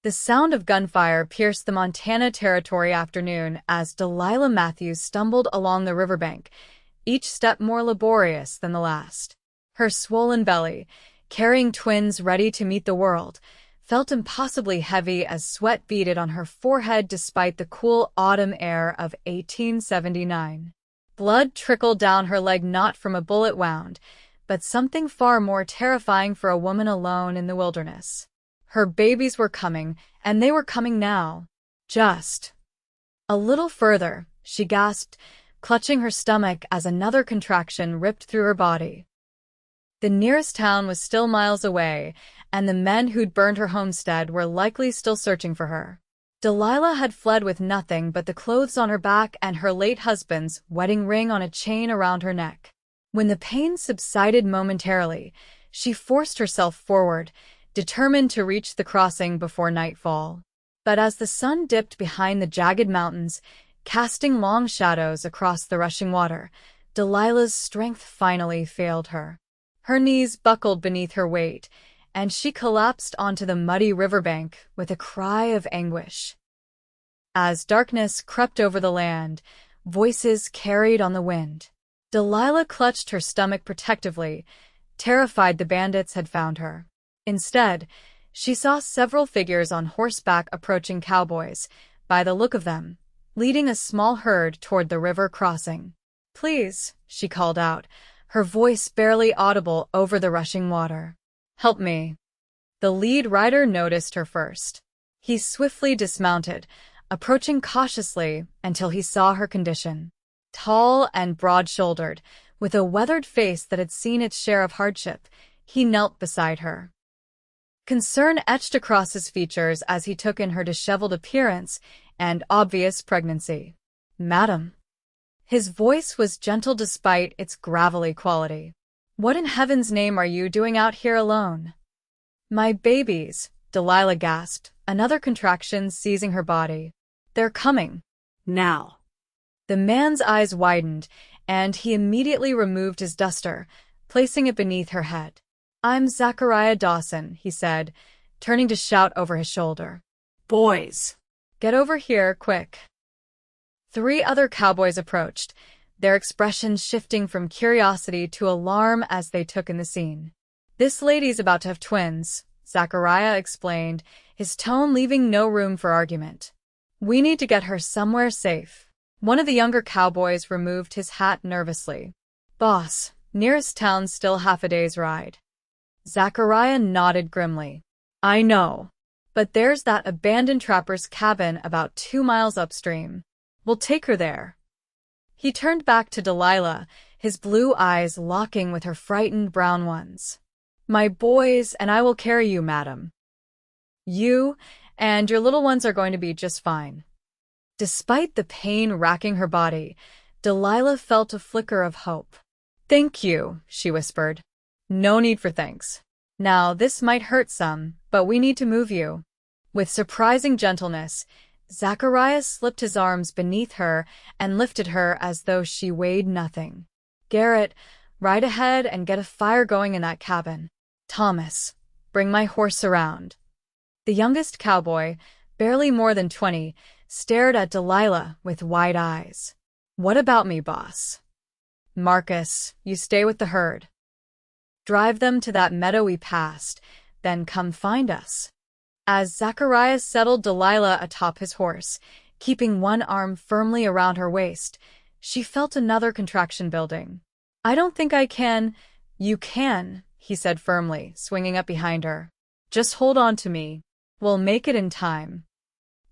The sound of gunfire pierced the Montana Territory afternoon as Delilah Matthews stumbled along the riverbank, each step more laborious than the last. Her swollen belly, carrying twins ready to meet the world, felt impossibly heavy as sweat beaded on her forehead despite the cool autumn air of 1879. Blood trickled down her leg not from a bullet wound, but something far more terrifying for a woman alone in the wilderness. Her babies were coming, and they were coming now. Just a little further, she gasped, clutching her stomach as another contraction ripped through her body. The nearest town was still miles away, and the men who'd burned her homestead were likely still searching for her. Delilah had fled with nothing but the clothes on her back and her late husband's wedding ring on a chain around her neck. When the pain subsided momentarily, she forced herself forward, determined to reach the crossing before nightfall. But as the sun dipped behind the jagged mountains, casting long shadows across the rushing water, Delilah's strength finally failed her. Her knees buckled beneath her weight, and she collapsed onto the muddy riverbank with a cry of anguish. As darkness crept over the land, voices carried on the wind. Delilah clutched her stomach protectively, terrified the bandits had found her. Instead, she saw several figures on horseback approaching cowboys, by the look of them, leading a small herd toward the river crossing. "Please," she called out, her voice barely audible over the rushing water. "Help me." The lead rider noticed her first. He swiftly dismounted, approaching cautiously until he saw her condition. Tall and broad-shouldered, with a weathered face that had seen its share of hardship, he knelt beside her. Concern etched across his features as he took in her disheveled appearance and obvious pregnancy. "Madam." His voice was gentle despite its gravelly quality. "What in heaven's name are you doing out here alone?" "My babies," Delilah gasped, another contraction seizing her body. "They're coming. Now." The man's eyes widened, and he immediately removed his duster, placing it beneath her head. "I'm Zachariah Dawson," he said, turning to shout over his shoulder. "Boys, get over here, quick." 3 other cowboys approached, their expressions shifting from curiosity to alarm as they took in the scene. "This lady's about to have twins," Zachariah explained, his tone leaving no room for argument. "We need to get her somewhere safe." One of the younger cowboys removed his hat nervously. "Boss, nearest town's still half a day's ride." Zachariah nodded grimly. "I know. But there's that abandoned trapper's cabin about 2 miles upstream. We'll take her there." He turned back to Delilah, his blue eyes locking with her frightened brown ones. "My boys and I will carry you, madam. You and your little ones are going to be just fine." Despite the pain racking her body, Delilah felt a flicker of hope. "Thank you," she whispered. "No need for thanks. Now, this might hurt some, but we need to move you." With surprising gentleness, Zachariah slipped his arms beneath her and lifted her as though she weighed nothing. "Garrett, ride ahead and get a fire going in that cabin. Thomas, bring my horse around." The youngest cowboy, barely more than 20, stared at Delilah with wide eyes. "What about me, boss?" "Marcus, you stay with the herd. Drive them to that meadow we passed, then come find us." As Zachariah settled Delilah atop his horse, keeping one arm firmly around her waist, she felt another contraction building. "I don't think I can." "You can," he said firmly, swinging up behind her. "Just hold on to me. We'll make it in time."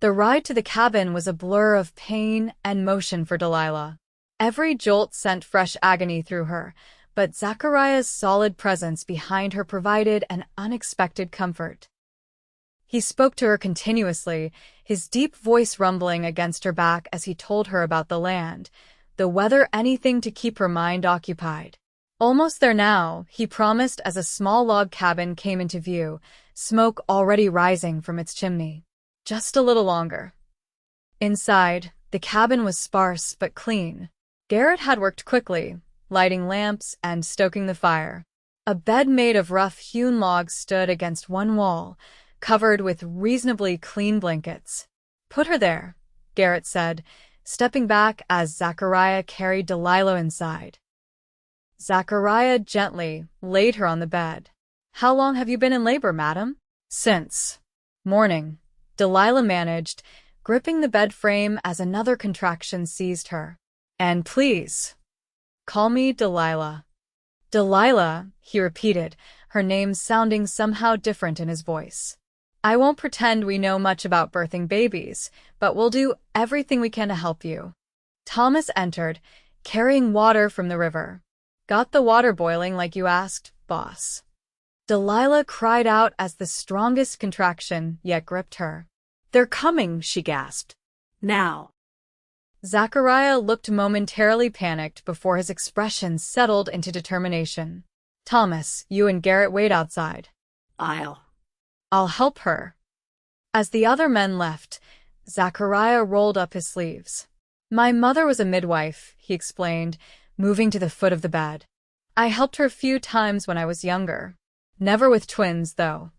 The ride to the cabin was a blur of pain and motion for Delilah. Every jolt sent fresh agony through her, but Zachariah's solid presence behind her provided an unexpected comfort. He spoke to her continuously, his deep voice rumbling against her back as he told her about the land, the weather, anything to keep her mind occupied. "Almost there now," he promised as a small log cabin came into view, smoke already rising from its chimney. "Just a little longer." Inside, the cabin was sparse but clean. Garrett had worked quickly, lighting lamps and stoking the fire. A bed made of rough-hewn logs stood against one wall, covered with reasonably clean blankets. "Put her there," Garrett said, stepping back as Zachariah carried Delilah inside. Zachariah gently laid her on the bed. "How long have you been in labor, madam?" "Since morning," Delilah managed, gripping the bed frame as another contraction seized her. "And please, call me Delilah." "Delilah," he repeated, her name sounding somehow different in his voice. "I won't pretend we know much about birthing babies, but we'll do everything we can to help you." Thomas entered, carrying water from the river. "Got the water boiling like you asked, boss." Delilah cried out as the strongest contraction yet gripped her. "They're coming," she gasped. "Now." Zachariah looked momentarily panicked before his expression settled into determination. "Thomas, you and Garrett wait outside. I'll help her." As the other men left, Zachariah rolled up his sleeves. "My mother was a midwife," he explained, moving to the foot of the bed. "I helped her a few times when I was younger. Never with twins, though."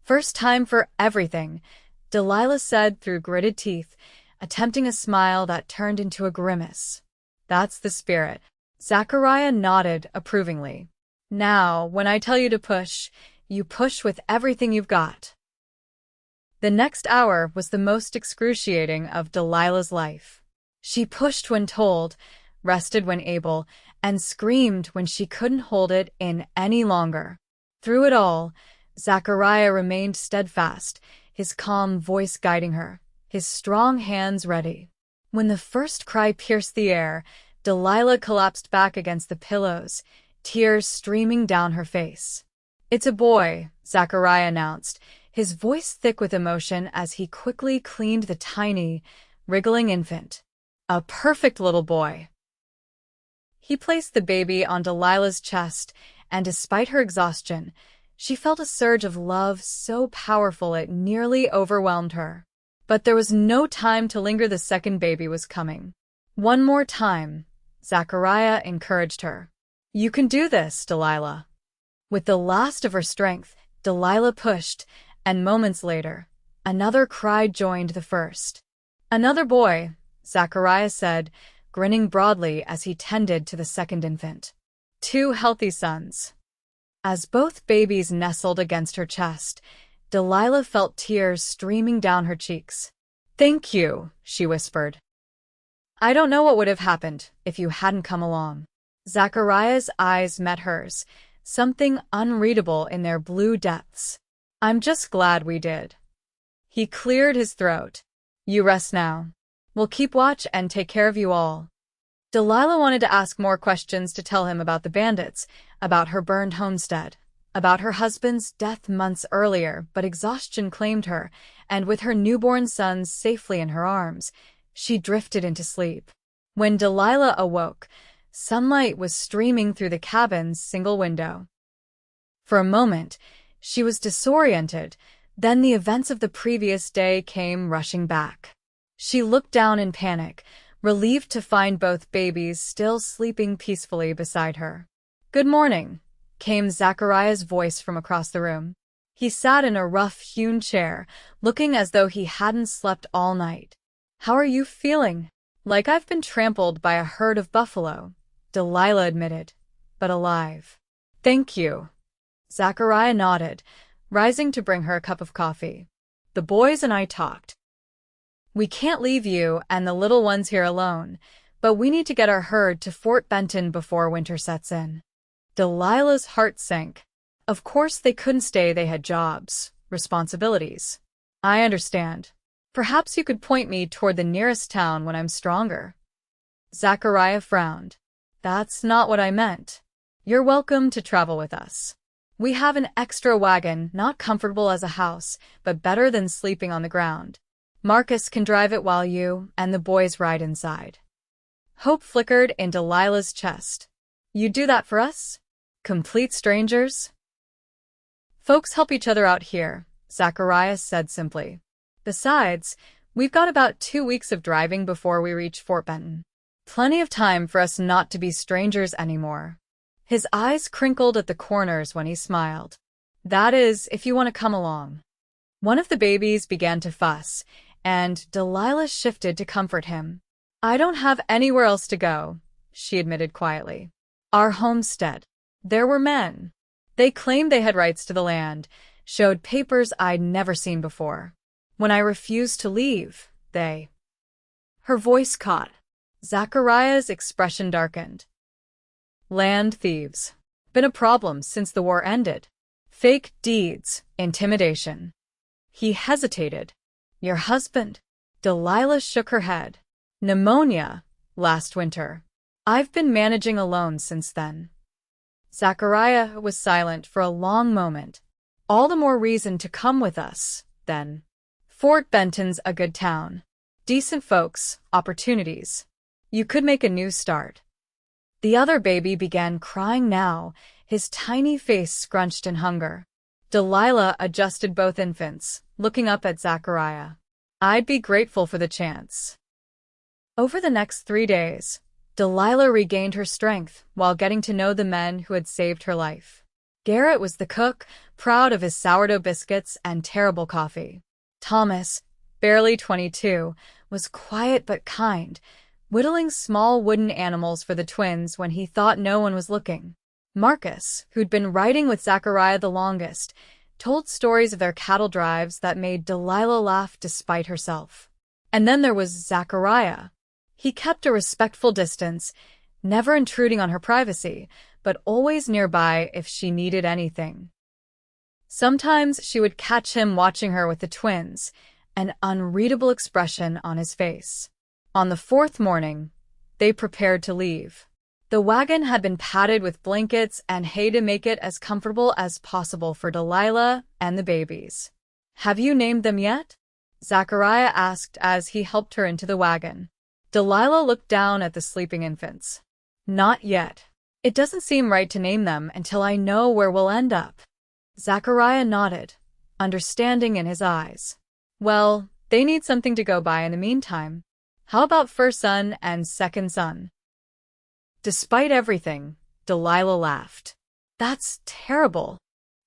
"First time for everything," Delilah said through gritted teeth, attempting a smile that turned into a grimace. "That's the spirit." Zachariah nodded approvingly. "Now, when I tell you to push, you push with everything you've got." The next hour was the most excruciating of Delilah's life. She pushed when told, rested when able, and screamed when she couldn't hold it in any longer. Through it all, Zachariah remained steadfast, his calm voice guiding her, his strong hands ready. When the first cry pierced the air, Delilah collapsed back against the pillows, tears streaming down her face. "It's a boy," Zachariah announced, his voice thick with emotion as he quickly cleaned the tiny, wriggling infant. "A perfect little boy." He placed the baby on Delilah's chest, and despite her exhaustion, she felt a surge of love so powerful it nearly overwhelmed her. But there was no time to linger. The second baby was coming. "One more time," Zachariah encouraged her. "You can do this, Delilah." With the last of her strength, Delilah pushed, and moments later, another cry joined the first. "Another boy," Zachariah said, grinning broadly as he tended to the second infant. "Two healthy sons." As both babies nestled against her chest, Delilah felt tears streaming down her cheeks. "Thank you," she whispered. "I don't know what would have happened if you hadn't come along." Zachariah's eyes met hers, something unreadable in their blue depths. "I'm just glad we did." He cleared his throat. "You rest now. We'll keep watch and take care of you all." Delilah wanted to ask more questions to tell him about the bandits, about her burned homestead, about her husband's death months earlier, but exhaustion claimed her, and with her newborn sons safely in her arms, she drifted into sleep. When Delilah awoke, sunlight was streaming through the cabin's single window. For a moment, she was disoriented, then the events of the previous day came rushing back. She looked down in panic, relieved to find both babies still sleeping peacefully beside her. "Good morning," came Zachariah's voice from across the room. He sat in a rough-hewn chair, looking as though he hadn't slept all night. "How are you feeling?" "Like I've been trampled by a herd of buffalo," Delilah admitted, "but alive." "Thank you." Zachariah nodded, rising to bring her a cup of coffee. "The boys and I talked. We can't leave you and the little ones here alone, but we need to get our herd to Fort Benton before winter sets in." Delilah's heart sank. Of course they couldn't stay, they had jobs, responsibilities. "I understand. Perhaps you could point me toward the nearest town when I'm stronger." Zachariah frowned. "That's not what I meant. You're welcome to travel with us. We have an extra wagon, not comfortable as a house, but better than sleeping on the ground. Marcus can drive it while you and the boys ride inside." Hope flickered in Delilah's chest. "You'd do that for us? Complete strangers?" "Folks help each other out here," Zachariah said simply. "Besides, we've got about 2 weeks of driving before we reach Fort Benton. Plenty of time for us not to be strangers anymore." His eyes crinkled at the corners when he smiled. "That is, if you want to come along." One of the babies began to fuss, and Delilah shifted to comfort him. "I don't have anywhere else to go," she admitted quietly. "Our homestead. There were men. They claimed they had rights to the land, showed papers I'd never seen before. When I refused to leave, they—" Her voice caught. Zachariah's expression darkened. "Land thieves. Been a problem since the war ended. Fake deeds, intimidation." He hesitated. "Your husband?" Delilah shook her head. "Pneumonia, last winter. I've been managing alone since then." Zachariah was silent for a long moment. "All the more reason to come with us, then. Fort Benton's a good town. Decent folks, opportunities. You could make a new start." The other baby began crying now, his tiny face scrunched in hunger. Delilah adjusted both infants, looking up at Zachariah. "I'd be grateful for the chance." Over the next 3 days, Delilah regained her strength while getting to know the men who had saved her life. Garrett was the cook, proud of his sourdough biscuits and terrible coffee. Thomas, barely 22, was quiet but kind, whittling small wooden animals for the twins when he thought no one was looking. Marcus, who'd been riding with Zachariah the longest, told stories of their cattle drives that made Delilah laugh despite herself. And then there was Zachariah. He kept a respectful distance, never intruding on her privacy, but always nearby if she needed anything. Sometimes she would catch him watching her with the twins, an unreadable expression on his face. On the 4th morning, they prepared to leave. The wagon had been padded with blankets and hay to make it as comfortable as possible for Delilah and the babies. "Have you named them yet?" Zachariah asked as he helped her into the wagon. Delilah looked down at the sleeping infants. "Not yet. It doesn't seem right to name them until I know where we'll end up." Zachariah nodded, understanding in his eyes. "Well, they need something to go by in the meantime. How about first son and second son?" Despite everything, Delilah laughed. "That's terrible."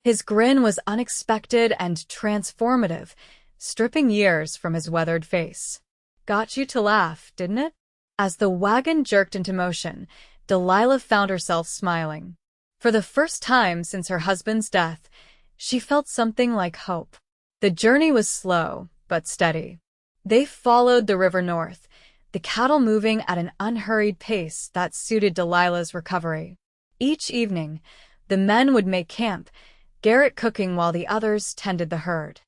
His grin was unexpected and transformative, stripping years from his weathered face. "Got you to laugh, didn't it?" As the wagon jerked into motion, Delilah found herself smiling. For the first time since her husband's death, she felt something like hope. The journey was slow, but steady. They followed the river north, the cattle moving at an unhurried pace that suited Delilah's recovery. Each evening, the men would make camp, Garrett cooking while the others tended the herd.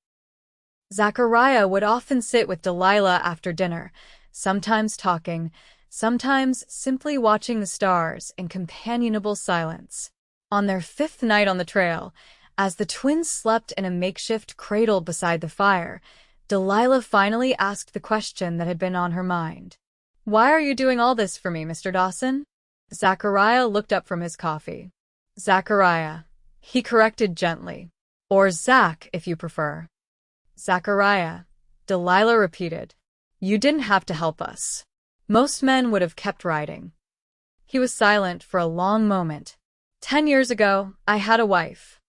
Zachariah would often sit with Delilah after dinner, sometimes talking, sometimes simply watching the stars in companionable silence. On their 5th night on the trail, as the twins slept in a makeshift cradle beside the fire, Delilah finally asked the question that had been on her mind. "Why are you doing all this for me, Mr. Dawson?" Zachariah looked up from his coffee. "Zachariah," he corrected gently. "Or Zach, if you prefer." "Zachariah," Delilah repeated. "You didn't have to help us. Most men would have kept riding." He was silent for a long moment. 10 years ago, I had a wife.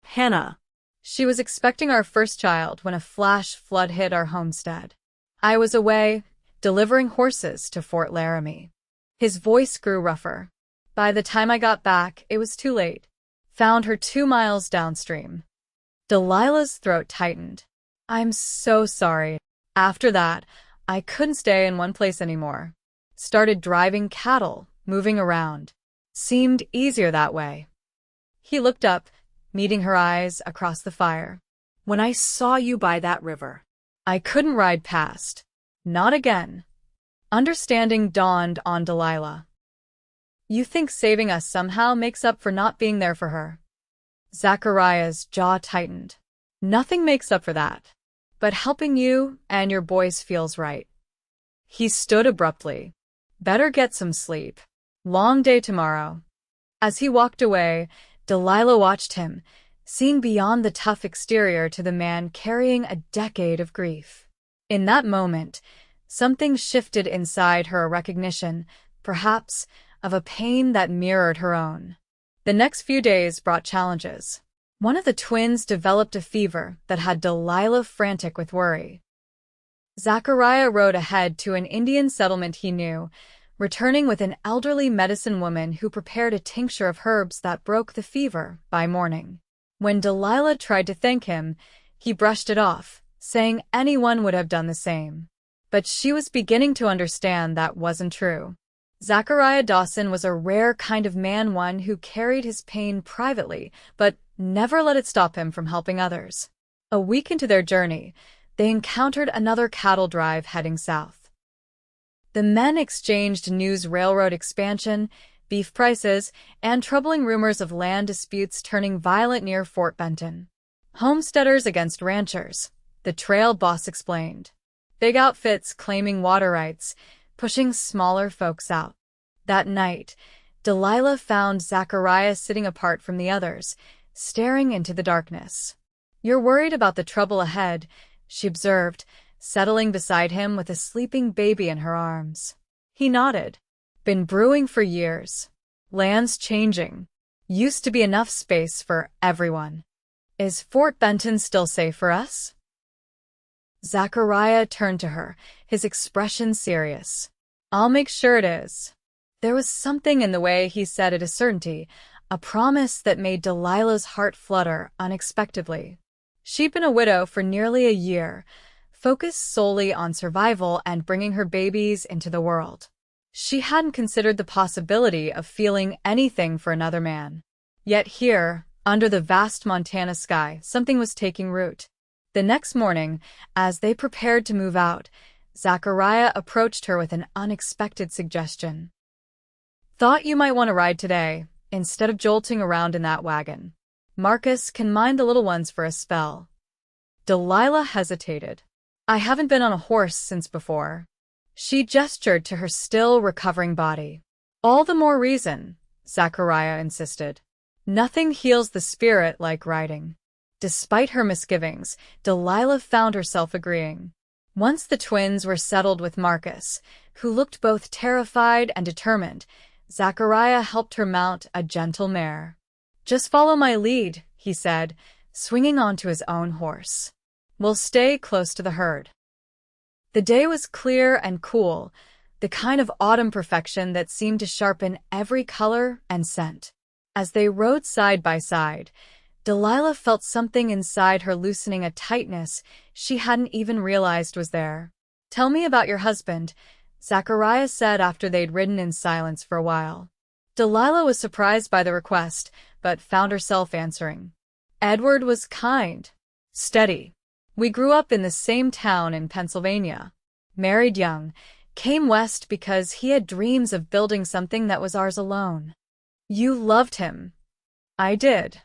Hannah. She was expecting our first child when a flash flood hit our homestead. I was away, delivering horses to Fort Laramie. His voice grew rougher. By the time I got back, it was too late. Found her 2 miles downstream. Delilah's throat tightened. "I'm so sorry." After that, I couldn't stay in one place anymore. Started driving cattle, moving around. Seemed easier that way. He looked up, meeting her eyes across the fire. "When I saw you by that river, I couldn't ride past. Not again." Understanding dawned on Delilah. "You think saving us somehow makes up for not being there for her?" Zachariah's jaw tightened. "Nothing makes up for that. But helping you and your boys feels right." He stood abruptly. "Better get some sleep. Long day tomorrow." As he walked away, Delilah watched him, seeing beyond the tough exterior to the man carrying a decade of grief. In that moment, something shifted inside her, a recognition, perhaps, of a pain that mirrored her own. The next few days brought challenges. One of the twins developed a fever that had Delilah frantic with worry. Zachariah rode ahead to an Indian settlement he knew, returning with an elderly medicine woman who prepared a tincture of herbs that broke the fever by morning. When Delilah tried to thank him, he brushed it off, saying anyone would have done the same. But she was beginning to understand that wasn't true. Zachariah Dawson was a rare kind of man, one who carried his pain privately, but never let it stop him from helping others. A week into their journey, they encountered another cattle drive heading south. The men exchanged news: railroad expansion, beef prices, and troubling rumors of land disputes turning violent near Fort Benton. Homesteaders against ranchers, the trail boss explained. Big outfits claiming water rights, pushing smaller folks out. That night, Delilah found Zachariah sitting apart from the others, staring into the darkness. "You're worried about the trouble ahead," she observed, settling beside him with a sleeping baby in her arms. He nodded. "Been brewing for years. Land's changing. Used to be enough space for everyone. Is Fort Benton still safe for us?" Zachariah turned to her, his expression serious. "I'll make sure it is." There was something in the way he said it, a certainty, a promise that made Delilah's heart flutter unexpectedly. She'd been a widow for nearly a year, focused solely on survival and bringing her babies into the world. She hadn't considered the possibility of feeling anything for another man. Yet here, under the vast Montana sky, something was taking root. The next morning, as they prepared to move out, Zachariah approached her with an unexpected suggestion. "Thought you might want to ride today, instead of jolting around in that wagon. Marcus can mind the little ones for a spell." Delilah hesitated. "I haven't been on a horse since before." She gestured to her still recovering body. "All the more reason," Zachariah insisted. "Nothing heals the spirit like riding." Despite her misgivings, Delilah found herself agreeing. Once the twins were settled with Marcus, who looked both terrified and determined, Zachariah helped her mount a gentle mare. "Just follow my lead," he said, swinging onto his own horse. "We'll stay close to the herd." The day was clear and cool, the kind of autumn perfection that seemed to sharpen every color and scent. As they rode side by side, Delilah felt something inside her loosening, a tightness she hadn't even realized was there. "Tell me about your husband," Zachariah said after they'd ridden in silence for a while. Delilah was surprised by the request, but found herself answering. "Edward was kind, steady. We grew up in the same town in Pennsylvania. Married young, came west because he had dreams of building something that was ours alone." "You loved him." "I did."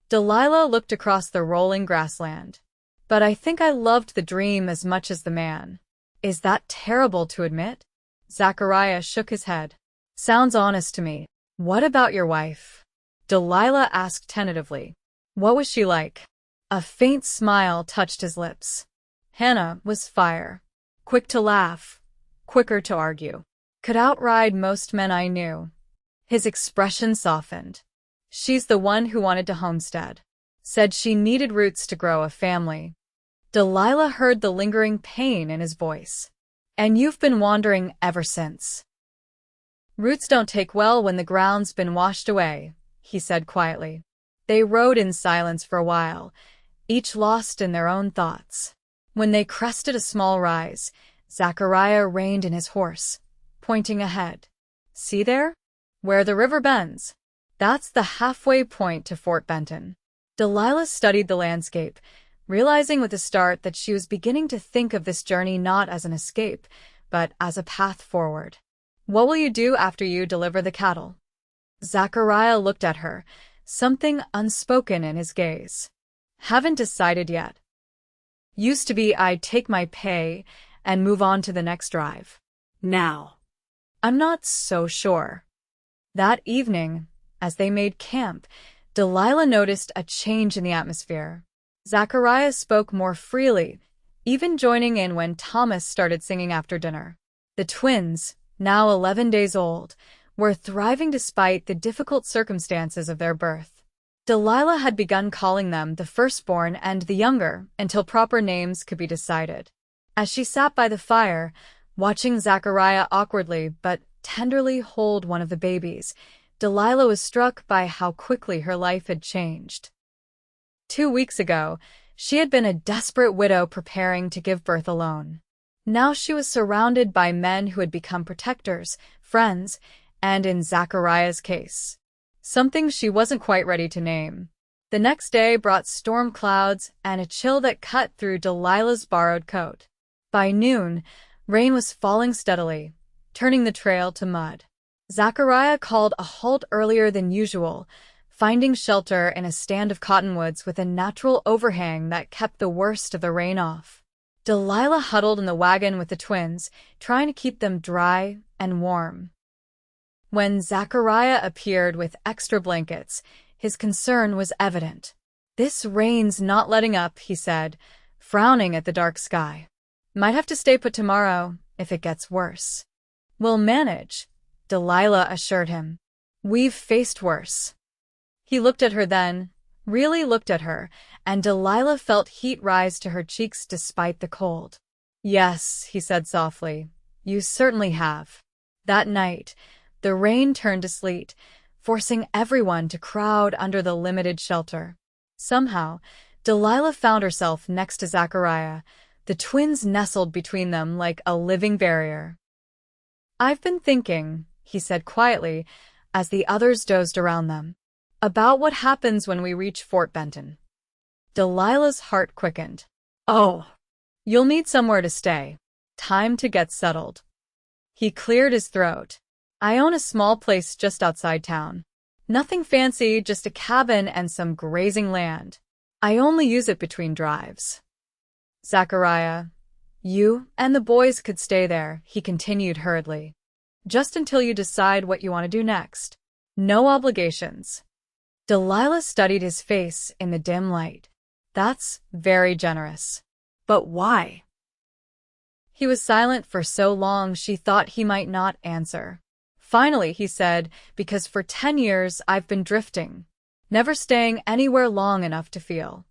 Delilah looked across the rolling grassland. "But I think I loved the dream as much as the man." "Is that terrible to admit?" Zachariah shook his head. "Sounds honest to me." "What about your wife?" Delilah asked tentatively. "What was she like?" A faint smile touched his lips. "Hannah was fire. Quick to laugh, quicker to argue. Could outride most men I knew." His expression softened. "She's the one who wanted to homestead. Said she needed roots to grow a family." Delilah heard the lingering pain in his voice. "And you've been wandering ever since." "Roots don't take well when the ground's been washed away," he said quietly. They rode in silence for a while, each lost in their own thoughts. When they crested a small rise, Zachariah reined in his horse, pointing ahead. "See there? Where the river bends. That's the halfway point to Fort Benton." Delilah studied the landscape, realizing with a start that she was beginning to think of this journey not as an escape, but as a path forward. "What will you do after you deliver the cattle?" Zachariah looked at her, something unspoken in his gaze. "Haven't decided yet. Used to be I'd take my pay and move on to the next drive. Now, I'm not so sure." That evening, as they made camp, Delilah noticed a change in the atmosphere. Zachariah spoke more freely, even joining in when Thomas started singing after dinner. The twins, now 11 days old, were thriving despite the difficult circumstances of their birth. Delilah had begun calling them the firstborn and the younger until proper names could be decided. As she sat by the fire, watching Zachariah awkwardly but tenderly hold one of the babies, Delilah was struck by how quickly her life had changed. 2 weeks ago, she had been a desperate widow preparing to give birth alone. Now she was surrounded by men who had become protectors, friends, and in Zachariah's case, something she wasn't quite ready to name. The next day brought storm clouds and a chill that cut through Delilah's borrowed coat. By noon, rain was falling steadily, turning the trail to mud. Zachariah called a halt earlier than usual, finding shelter in a stand of cottonwoods with a natural overhang that kept the worst of the rain off. Delilah huddled in the wagon with the twins, trying to keep them dry and warm. When Zachariah appeared with extra blankets, his concern was evident. "This rain's not letting up," he said, frowning at the dark sky. "Might have to stay put tomorrow if it gets worse." "We'll manage," Delilah assured him. "We've faced worse." He looked at her then, really looked at her, and Delilah felt heat rise to her cheeks despite the cold. "Yes," he said softly, "you certainly have." That night, the rain turned to sleet, forcing everyone to crowd under the limited shelter. Somehow, Delilah found herself next to Zachariah, the twins nestled between them like a living barrier. "I've been thinking," he said quietly, as the others dozed around them, "about what happens when we reach Fort Benton." Delilah's heart quickened. "Oh, you'll need somewhere to stay. Time to get settled." He cleared his throat. "I own a small place just outside town. Nothing fancy, just a cabin and some grazing land. I only use it between drives." "Zachariah, you and the boys could stay there," he continued hurriedly. "Just until you decide what you want to do next. No obligations." Delilah studied his face in the dim light. "That's very generous. But why?" He was silent for so long she thought he might not answer. Finally, he said, "Because for 10 years I've been drifting, never staying anywhere long enough to feel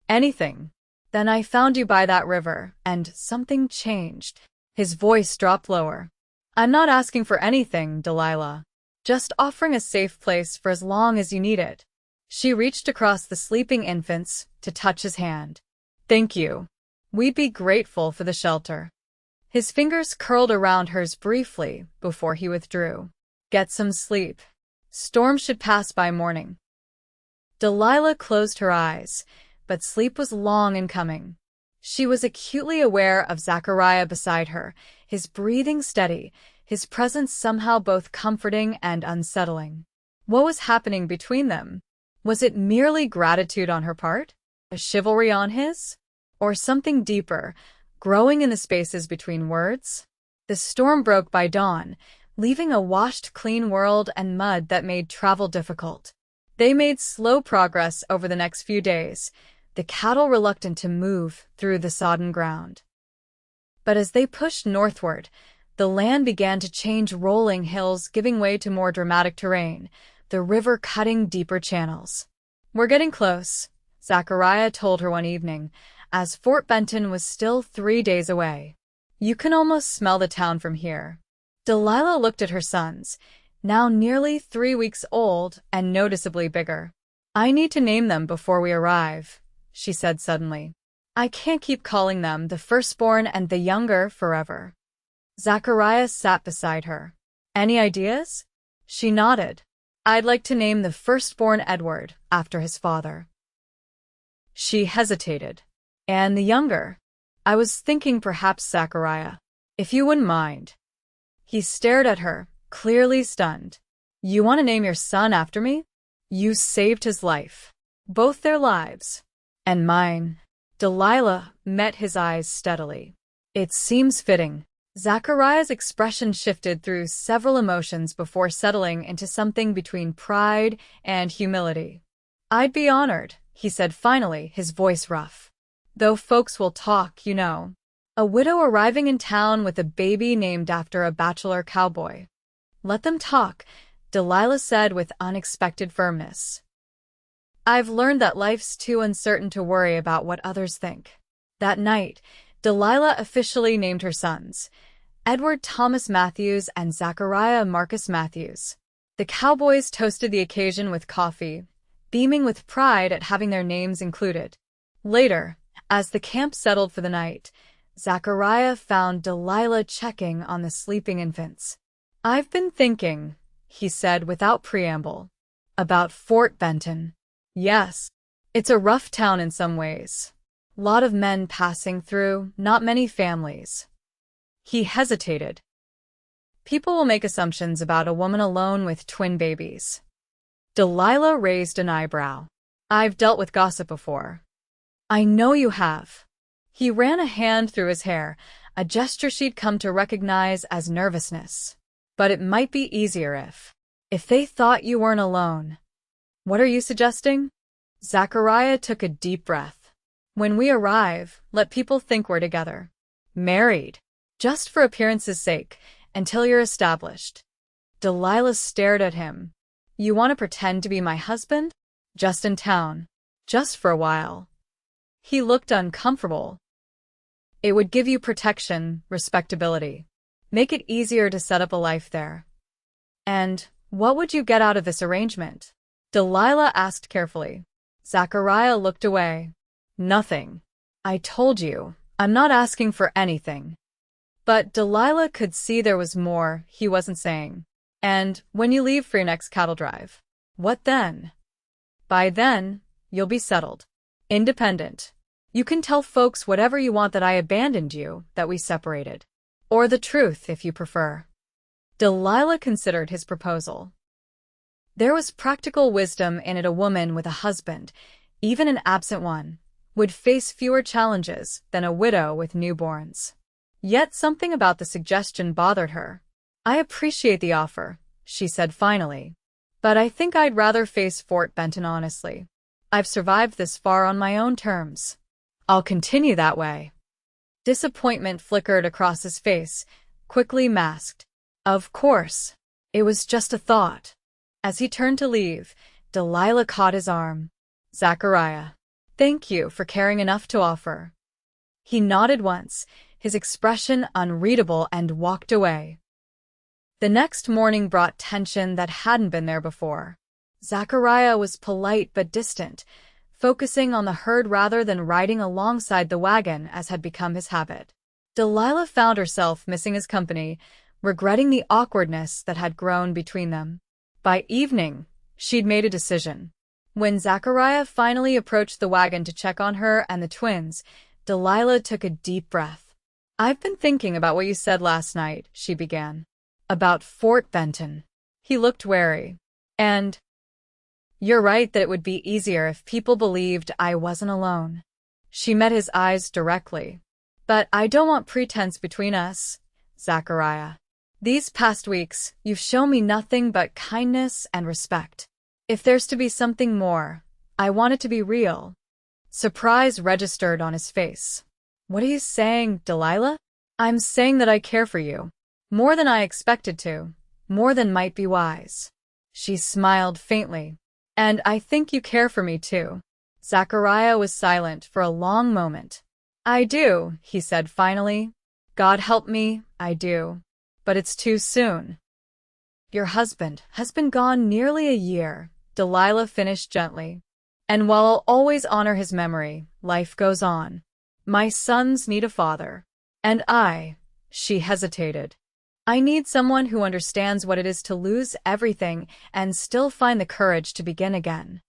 anything. Then I found you by that river, and something changed." His voice dropped lower. "I'm not asking for anything, Delilah. Just offering a safe place for as long as you need it." She reached across the sleeping infants to touch his hand. "Thank you. We'd be grateful for the shelter." His fingers curled around hers briefly before he withdrew. "Get some sleep. Storm should pass by morning." Delilah closed her eyes, but sleep was long in coming. She was acutely aware of Zachariah beside her, his breathing steady, his presence somehow both comforting and unsettling. What was happening between them? Was it merely gratitude on her part? A chivalry on his? Or something deeper, growing in the spaces between words? The storm broke by dawn, leaving a washed clean world and mud that made travel difficult. They made slow progress over the next few days, the cattle reluctant to move through the sodden ground. But as they pushed northward, the land began to change, rolling hills giving way to more dramatic terrain, the river cutting deeper channels. "We're getting close," Zachariah told her one evening, as Fort Benton was still 3 days away. "You can almost smell the town from here." Delilah looked at her sons, now nearly 3 weeks old and noticeably bigger. "I need to name them before we arrive," she said suddenly. "I can't keep calling them the firstborn and the younger forever." Zachariah sat beside her. "Any ideas?" She nodded. "I'd like to name the firstborn Edward, after his father." She hesitated. "And the younger?" "I was thinking perhaps Zachariah, if you wouldn't mind." He stared at her, clearly stunned. "You want to name your son after me? You saved his life. Both their lives. And mine." Delilah met his eyes steadily. "It seems fitting." Zachariah's expression shifted through several emotions before settling into something between pride and humility. "I'd be honored," he said finally, his voice rough. "Though folks will talk, you know. A widow arriving in town with a baby named after a bachelor cowboy." "Let them talk," Delilah said with unexpected firmness. I've learned that life's too uncertain to worry about what others think. That night, Delilah officially named her sons, Edward Thomas Matthews and Zachariah Marcus Matthews. The Cowboys toasted the occasion with coffee, beaming with pride at having their names included. Later, as the camp settled for the night, Zachariah found Delilah checking on the sleeping infants. "I've been thinking," he said without preamble, "about Fort Benton. Yes, it's a rough town in some ways. Lot of men passing through, not many families." He hesitated. People will make assumptions about a woman alone with twin babies. Delilah raised an eyebrow. "I've dealt with gossip before." "I know you have." He ran a hand through his hair, a gesture she'd come to recognize as nervousness. "But it might be easier if they thought you weren't alone." "What are you suggesting?" Zachariah took a deep breath. "When we arrive, let people think we're together. Married. Just for appearance's sake, until you're established." Delilah stared at him. "You want to pretend to be my husband? Just in town. Just for a while." He looked uncomfortable. "It would give you protection, respectability. Make it easier to set up a life there." "And what would you get out of this arrangement?" Delilah asked carefully. Zachariah looked away. "Nothing. I told you, I'm not asking for anything." But Delilah could see there was more he wasn't saying. "And when you leave for your next cattle drive, what then?" "By then, you'll be settled. Independent. You can tell folks whatever you want, that I abandoned you, that we separated. Or the truth, if you prefer." Delilah considered his proposal. There was practical wisdom in it. A woman with a husband, even an absent one, would face fewer challenges than a widow with newborns. Yet something about the suggestion bothered her. "I appreciate the offer," she said finally, "but I think I'd rather face Fort Benton honestly. I've survived this far on my own terms. I'll continue that way." Disappointment flickered across his face, quickly masked. "Of course. It was just a thought." As he turned to leave, Delilah caught his arm. "Zachariah, thank you for caring enough to offer." He nodded once, his expression unreadable, and walked away. The next morning brought tension that hadn't been there before. Zachariah was polite but distant, focusing on the herd rather than riding alongside the wagon as had become his habit. Delilah found herself missing his company, regretting the awkwardness that had grown between them. By evening, she'd made a decision. When Zachariah finally approached the wagon to check on her and the twins, Delilah took a deep breath. "I've been thinking about what you said last night," she began. "About Fort Benton." He looked wary. "And you're right that it would be easier if people believed I wasn't alone." She met his eyes directly. "But I don't want pretense between us, Zachariah. These past weeks, you've shown me nothing but kindness and respect. If there's to be something more, I want it to be real." Surprise registered on his face. "What are you saying, Delilah?" "I'm saying that I care for you. More than I expected to. More than might be wise." She smiled faintly. "And I think you care for me too." Zachariah was silent for a long moment. "I do," he said finally. "God help me, I do. But it's too soon." "Your husband has been gone nearly a year," Delilah finished gently. "And while I'll always honor his memory, life goes on. My sons need a father. And she hesitated. "I need someone who understands what it is to lose everything and still find the courage to begin again."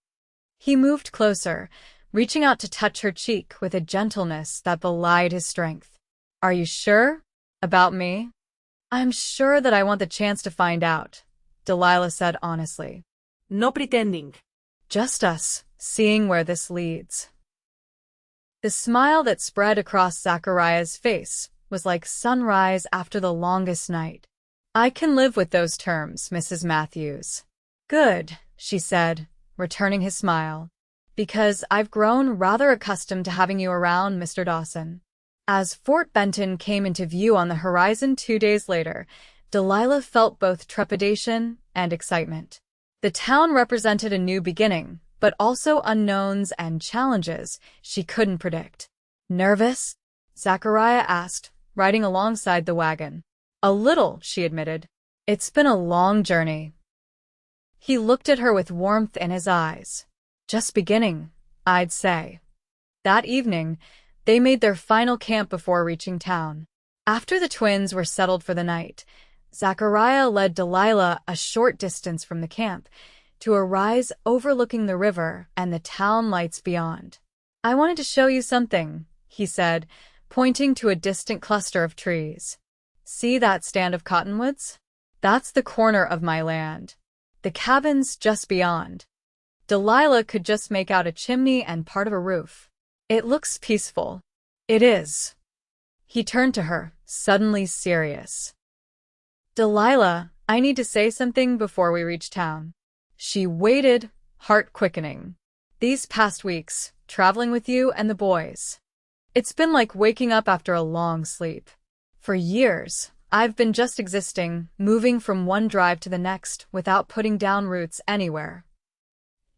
He moved closer, reaching out to touch her cheek with a gentleness that belied his strength. "Are you sure? About me?" "I'm sure that I want the chance to find out," Delilah said honestly. "No pretending." "Just us, seeing where this leads." The smile that spread across Zachariah's face was like sunrise after the longest night. "I can live with those terms, Mrs. Matthews." "Good," she said, returning his smile. "Because I've grown rather accustomed to having you around, Mr. Dawson." As Fort Benton came into view on the horizon 2 days later, Delilah felt both trepidation and excitement. The town represented a new beginning, but also unknowns and challenges she couldn't predict. Nervous? Zachariah asked, riding alongside the wagon. A little, she admitted. It's been a long journey. He looked at her with warmth in his eyes. Just beginning, I'd say. That evening, they made their final camp before reaching town. After the twins were settled for the night, Zachariah led Delilah a short distance from the camp to a rise overlooking the river and the town lights beyond. I wanted to show you something, he said, pointing to a distant cluster of trees. See that stand of cottonwoods? That's the corner of my land. The cabin's just beyond. Delilah could just make out a chimney and part of a roof. It looks peaceful. It is. He turned to her, suddenly serious. Delilah, I need to say something before we reach town. She waited, heart quickening. These past weeks, traveling with you and the boys. It's been like waking up after a long sleep. For years, I've been just existing, moving from one drive to the next without putting down roots anywhere.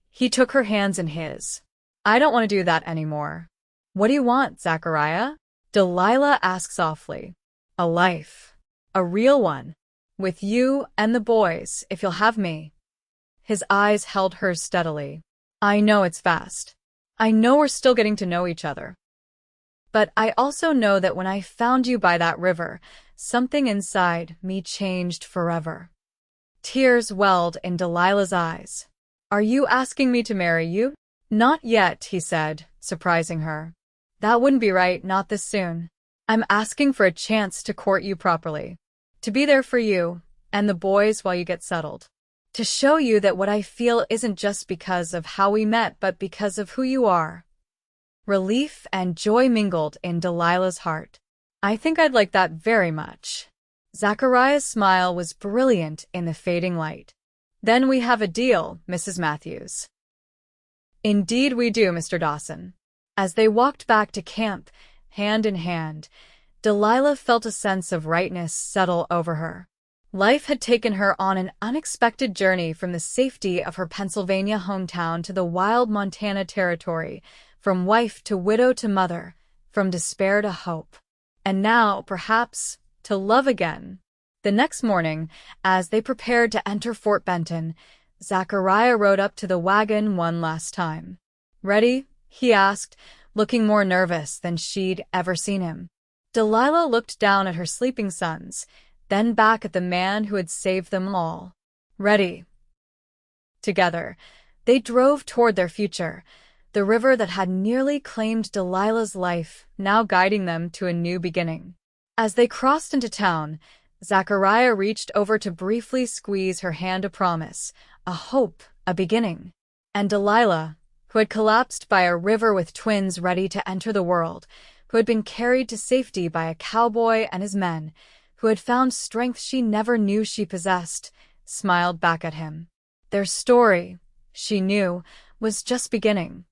He took her hands in his. I don't want to do that anymore. What do you want, Zachariah? Delilah asked softly. A life. A real one. With you and the boys, if you'll have me. His eyes held hers steadily. I know it's fast. I know we're still getting to know each other. But I also know that when I found you by that river, something inside me changed forever. Tears welled in Delilah's eyes. Are you asking me to marry you? Not yet, he said, surprising her. That wouldn't be right, not this soon. I'm asking for a chance to court you properly. To be there for you and the boys while you get settled. To show you that what I feel isn't just because of how we met, but because of who you are. Relief and joy mingled in Delilah's heart. I think I'd like that very much. Zachariah's smile was brilliant in the fading light. Then we have a deal, Mrs. Matthews. Indeed we do, Mr. Dawson. As they walked back to camp, hand in hand, Delilah felt a sense of rightness settle over her. Life had taken her on an unexpected journey from the safety of her Pennsylvania hometown to the wild Montana territory, from wife to widow to mother, from despair to hope. And now, perhaps, to love again. The next morning, as they prepared to enter Fort Benton, Zachariah rode up to the wagon one last time. Ready? He asked, looking more nervous than she'd ever seen him. Delilah looked down at her sleeping sons, then back at the man who had saved them all. Ready. Together, they drove toward their future, the river that had nearly claimed Delilah's life, now guiding them to a new beginning. As they crossed into town, Zachariah reached over to briefly squeeze her hand, a promise, a hope, a beginning. And Delilah, who had collapsed by a river with twins ready to enter the world, who had been carried to safety by a cowboy and his men, who had found strength she never knew she possessed, smiled back at him. Their story, she knew, was just beginning.